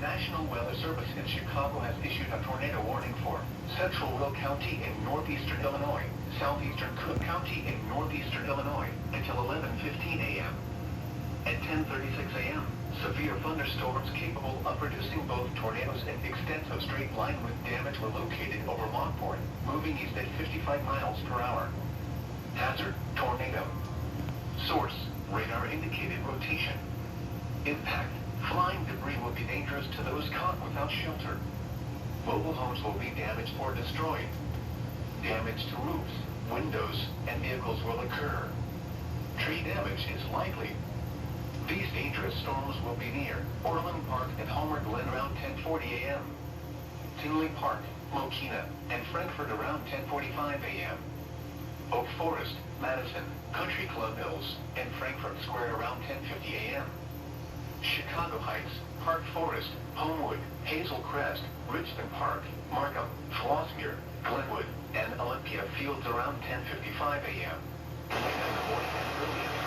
National Weather Service in Chicago has issued a tornado warning for central Will County in northeastern Illinois, southeastern Cook County in northeastern Illinois until 11:15 a.m. At 10:36 a.m., severe thunderstorms capable of producing both tornadoes and extensive straight-line wind damage were located over Lockport, moving east at 55 miles per hour. Hazard, tornado. Source, radar-indicated rotation. Impact, flying debris will be dangerous to those caught without shelter. Mobile homes will be damaged or destroyed. Damage to roofs, windows, and vehicles will occur. Tree damage is likely. These dangerous storms will be near Orland Park and Homer Glen around 10:40 a.m. Tinley Park, Mokina, and Frankfort around 10:45 a.m. Oak Forest, Madison, Country Club Hills, and Frankfort Square around 10:50 a.m. Chicago Heights, Park Forest, Homewood, Hazel Crest, Richmond Park, Markham, Flossmere, Glenwood, and Olympia Fields around 10:55 a.m. Late in the morning and early in the